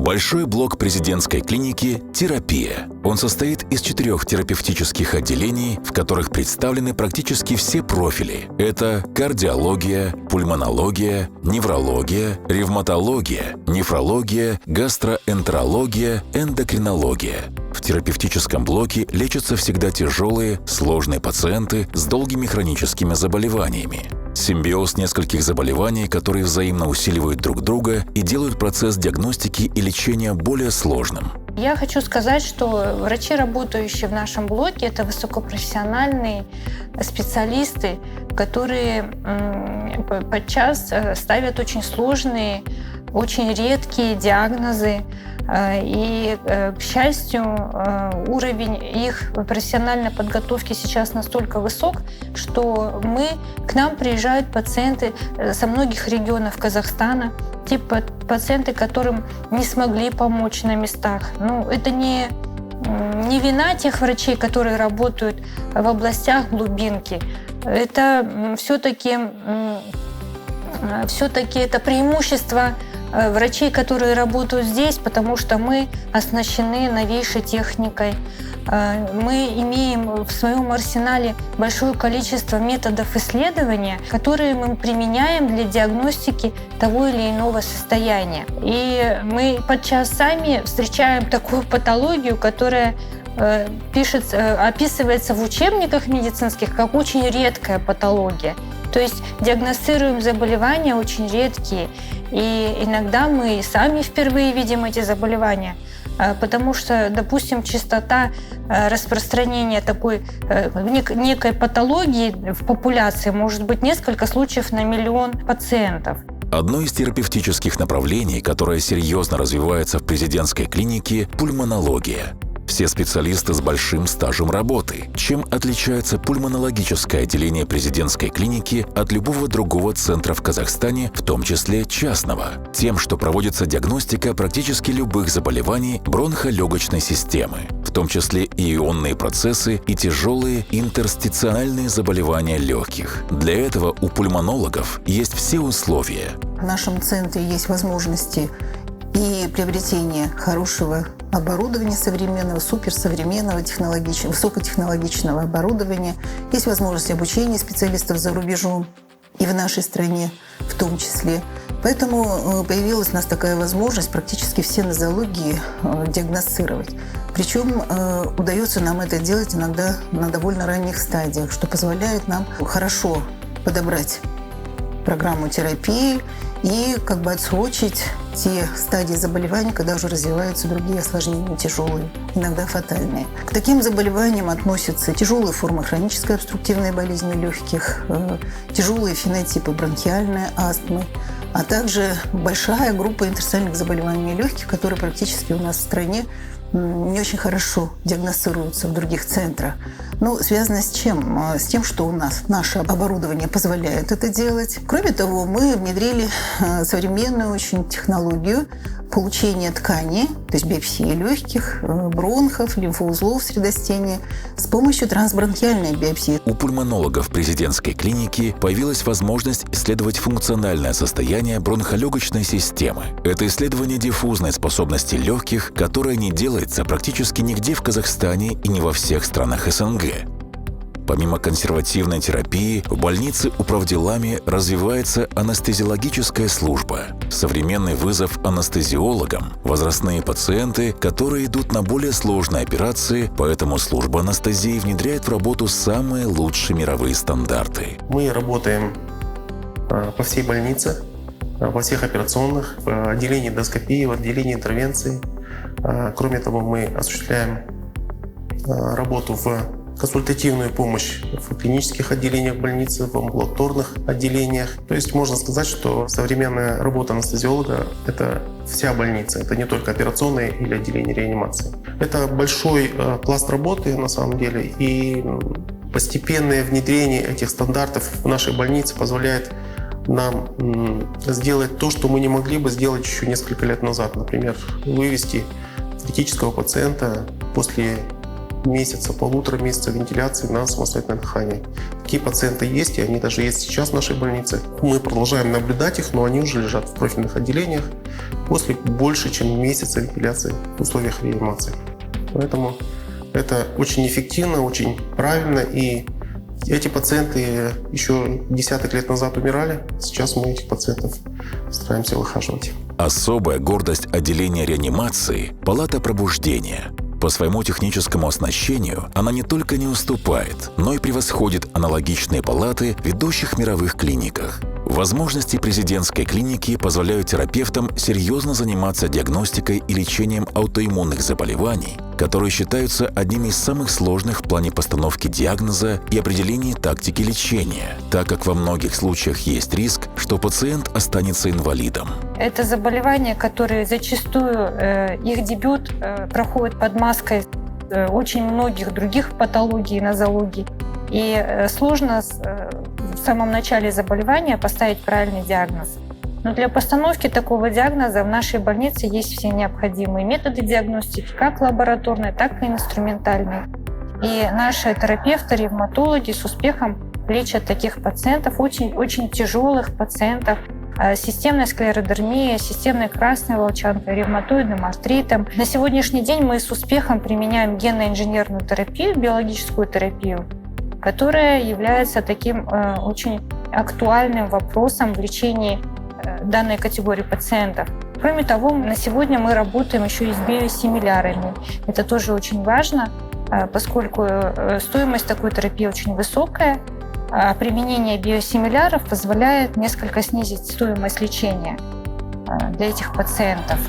Большой блок президентской клиники «Терапия». Он состоит из 4 терапевтических отделений, в которых представлены практически все профили. Это кардиология, пульмонология, неврология, ревматология, нефрология, гастроэнтерология, эндокринология. В терапевтическом блоке лечатся всегда тяжелые, сложные пациенты с долгими хроническими заболеваниями. Симбиоз нескольких заболеваний, которые взаимно усиливают друг друга и делают процесс диагностики и лечения более сложным. Я хочу сказать, что врачи, работающие в нашем блоке, это высокопрофессиональные специалисты, которые подчас ставят очень сложные, очень редкие диагнозы. И, к счастью, уровень их профессиональной подготовки сейчас настолько высок, что к нам приезжают пациенты со многих регионов Казахстана, типа пациенты, которым не смогли помочь на местах. Это не вина тех врачей, которые работают в областях глубинки. Это все-таки это преимущество врачей, которые работают здесь, потому что мы оснащены новейшей техникой. Мы имеем в своем арсенале большое количество методов исследования, которые мы применяем для диагностики того или иного состояния. И мы подчас сами встречаем такую патологию, которая описывается в учебниках медицинских как очень редкая патология. То есть диагностируем заболевания очень редкие. И иногда мы сами впервые видим эти заболевания, потому что, допустим, частота распространения такой некой патологии в популяции может быть несколько случаев на миллион пациентов. Одно из терапевтических направлений, которое серьезно развивается в президентской клинике – пульмонология. Все специалисты с большим стажем работы. Чем отличается пульмонологическое отделение президентской клиники от любого другого центра в Казахстане, в том числе частного? Тем, что проводится диагностика практически любых заболеваний бронхолегочной системы, в том числе и ионные процессы и тяжелые интерстициальные заболевания легких. Для этого у пульмонологов есть все условия. В нашем центре есть возможности и приобретение хорошего оборудования современного, суперсовременного, высокотехнологичного оборудования. Есть возможность обучения специалистов за рубежом и в нашей стране в том числе. Поэтому появилась у нас такая возможность практически все нозологии диагностировать. Причем удается нам это делать иногда на довольно ранних стадиях, что позволяет нам хорошо подобрать программу терапии и отсрочить те стадии заболеваний, когда уже развиваются другие осложнения, тяжелые, иногда фатальные. К таким заболеваниям относятся тяжелые формы хронической обструктивной болезни легких, тяжелые фенотипы бронхиальной астмы, а также большая группа интерстициальных заболеваний легких, которые практически у нас в стране не очень хорошо диагностируются в других центрах. Связано с чем? С тем, что у нас наше оборудование позволяет это делать. Кроме того, мы внедрили современную очень технологию получения ткани, то есть биопсии легких, бронхов, лимфоузлов средостения с помощью трансбронхиальной биопсии. У пульмонологов президентской клиники появилась возможность исследовать функциональное состояние бронхолегочной системы. Это исследование диффузной способности легких, которое не делается практически нигде в Казахстане и не во всех странах СНГ. Помимо консервативной терапии, в больнице управделами развивается анестезиологическая служба. Современный вызов анестезиологам – возрастные пациенты, которые идут на более сложные операции, поэтому служба анестезии внедряет в работу самые лучшие мировые стандарты. Мы работаем по всей больнице, во всех операционных, в отделении эндоскопии, в отделении интервенции. Кроме того, мы осуществляем работу в консультативную помощь в клинических отделениях больницы, в амбулаторных отделениях. То есть можно сказать, что современная работа анестезиолога – это вся больница, это не только операционная или отделение реанимации. Это большой пласт работы на самом деле, и постепенное внедрение этих стандартов в нашей больнице позволяет нам сделать то, что мы не могли бы сделать еще несколько лет назад. Например, вывести критического пациента после месяца, полутора месяца вентиляции на самостоятельное дыхание. Такие пациенты есть, и они даже есть сейчас в нашей больнице. Мы продолжаем наблюдать их, но они уже лежат в профильных отделениях после больше, чем месяца вентиляции в условиях реанимации. Поэтому это очень эффективно, очень правильно, и эти пациенты еще десяток лет назад умирали. Сейчас мы этих пациентов стараемся выхаживать. Особая гордость отделения реанимации – палата пробуждения. По своему техническому оснащению она не только не уступает, но и превосходит аналогичные палаты в ведущих мировых клиниках. Возможности президентской клиники позволяют терапевтам серьезно заниматься диагностикой и лечением аутоиммунных заболеваний, которые считаются одними из самых сложных в плане постановки диагноза и определения тактики лечения, так как во многих случаях есть риск, что пациент останется инвалидом. Это заболевания, которые зачастую, их дебют проходит под маской очень многих других патологий, нозологий. И сложно в самом начале заболевания поставить правильный диагноз. Но для постановки такого диагноза в нашей больнице есть все необходимые методы диагностики, как лабораторные, так и инструментальные. И наши терапевты, ревматологи с успехом лечат таких пациентов, очень тяжелых пациентов, с системной склеродермией, системной красной волчанкой, ревматоидным артритом. На сегодняшний день мы с успехом применяем генно-инженерную терапию, биологическую терапию, которая является таким очень актуальным вопросом в лечении данной категории пациентов. Кроме того, на сегодня мы работаем еще и с биосимилярами. Это тоже очень важно, поскольку стоимость такой терапии очень высокая. А применение биосимиляров позволяет несколько снизить стоимость лечения для этих пациентов.